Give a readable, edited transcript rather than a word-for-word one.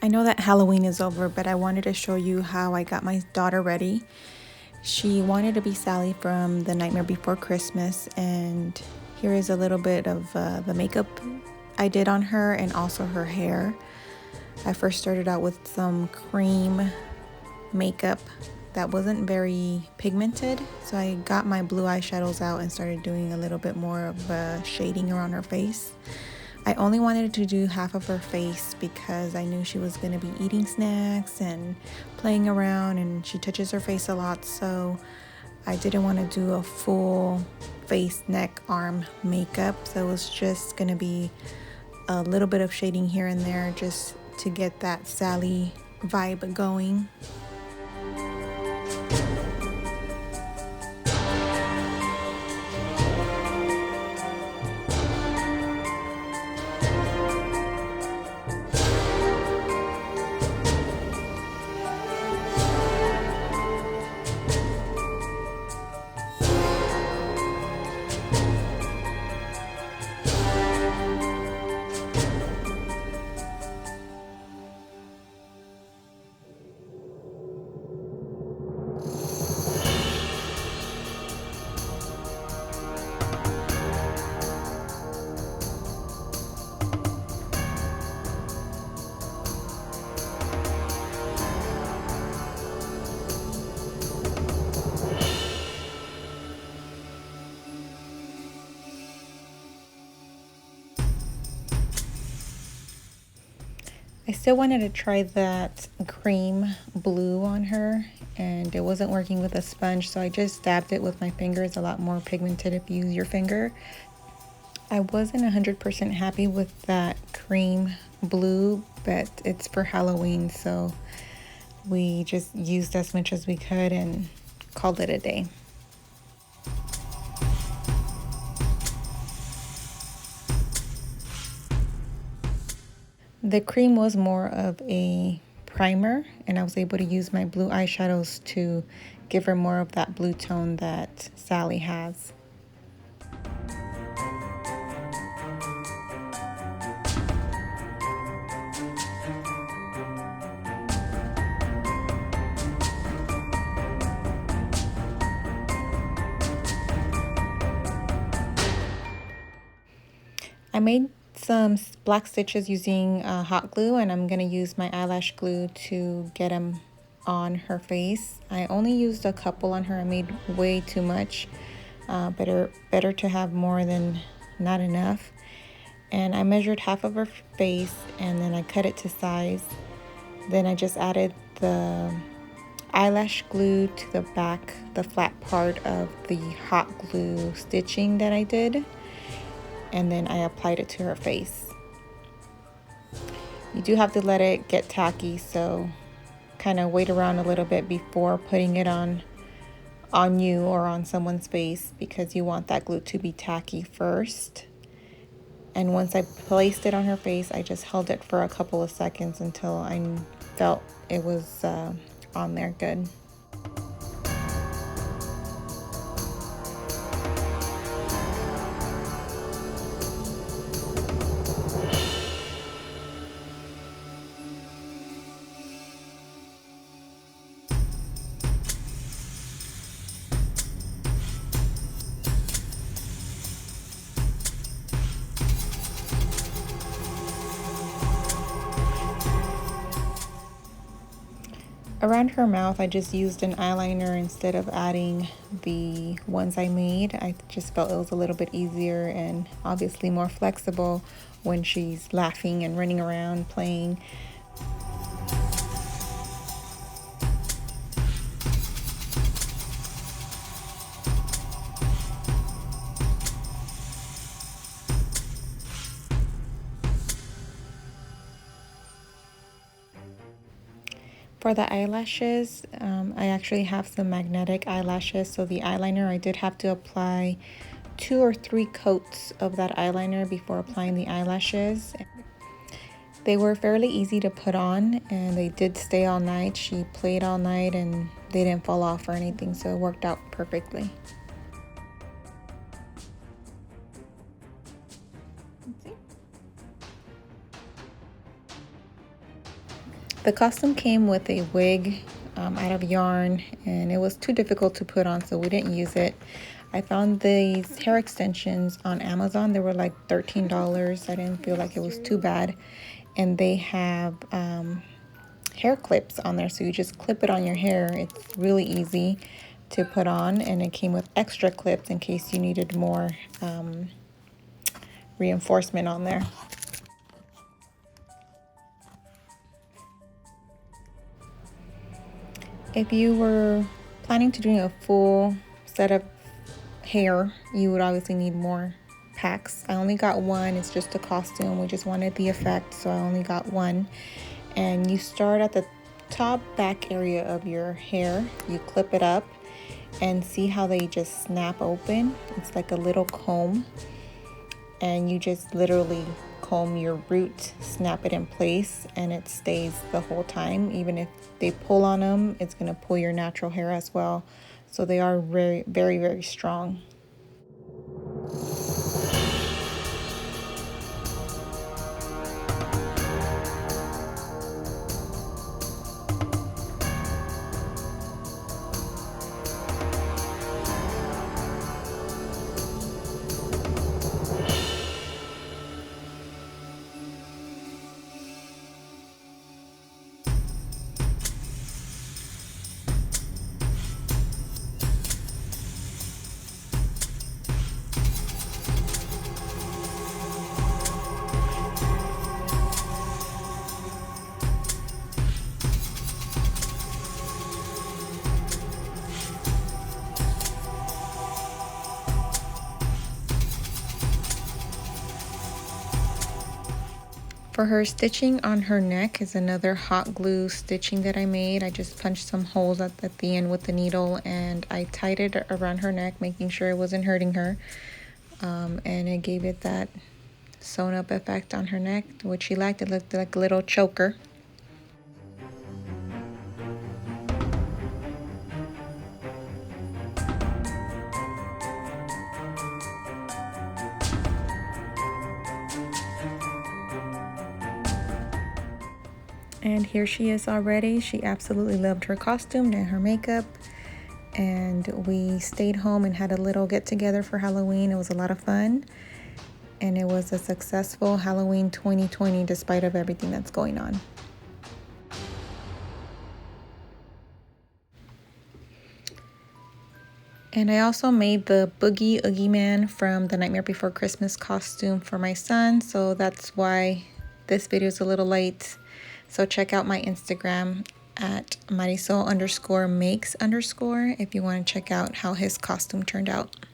I know that Halloween is over, but I wanted to show you how I got my daughter ready. She wanted to be Sally from The Nightmare Before Christmas, and here is a little bit of the makeup I did on her and also her hair. I first started out with some cream makeup that wasn't very pigmented, so I got my blue eyeshadows out and started doing a little bit more of shading around her face. I only wanted to do half of her face because I knew she was going to be eating snacks and playing around, and she touches her face a lot, so I didn't want to do a full face, neck, arm makeup. So it was just going to be a little bit of shading here and there just to get that Sally vibe going. I still wanted to try that cream blue on her, and it wasn't working with a sponge, so I just dabbed it with my finger. It's a lot more pigmented if you use your finger. I wasn't 100% happy with that cream blue, but it's for Halloween, so we just used as much as we could and called it a day. The cream was more of a primer, and I was able to use my blue eyeshadows to give her more of that blue tone that Sally has. I made some black stitches using hot glue, and I'm going to use my eyelash glue to get them on her face. I only used a couple on her. I made way too much. Better to have more than not enough. And I measured half of her face, and then I cut it to size. Then I just added the eyelash glue to the back, the flat part of the hot glue stitching that I did, and then I applied it to her face. You do have to let it get tacky, so kind of wait around a little bit before putting it on you or on someone's face, because you want that glue to be tacky first. And once I placed it on her face, I just held it for a couple of seconds until I felt it was on there good. Around her mouth, I just used an eyeliner instead of adding the ones I made. I just felt it was a little bit easier and obviously more flexible when she's laughing and running around playing. For the eyelashes, I actually have some magnetic eyelashes, so the eyeliner, I did have to apply 2 or 3 coats of that eyeliner before applying the eyelashes. They were fairly easy to put on, and they did stay all night. She played all night and they didn't fall off or anything, so it worked out perfectly. The costume came with a wig out of yarn, and it was too difficult to put on, so we didn't use it. I found these hair extensions on Amazon. They were like $13. I didn't feel like it was too bad. And they have hair clips on there, so you just clip it on your hair. It's really easy to put on, and it came with extra clips in case you needed more reinforcement on there. If you were planning to do a full set of hair, you would obviously need more packs. I only got one. It's just a costume. We just wanted the effect, so I only got one. And you start at the top back area of your hair. You clip it up and see how they just snap open. It's like a little comb, and you just literally comb your root, snap it in place, and it stays the whole time. Even if they pull on them, it's going to pull your natural hair as well. So they are very, very, very strong. For her stitching on her neck is another hot glue stitching that I made. I just punched some holes at the end with the needle, and I tied it around her neck, making sure it wasn't hurting her. And it gave it that sewn up effect on her neck, which she liked. It looked like a little choker. And here she is already. She absolutely loved her costume and her makeup. And we stayed home and had a little get together for Halloween. It was a lot of fun. And it was a successful Halloween 2020 despite of everything that's going on. And I also made the Boogie Oogie Man from the Nightmare Before Christmas costume for my son. So that's why this video is a little late. So check out my Instagram at Marisol_makes_ if you want to check out how his costume turned out.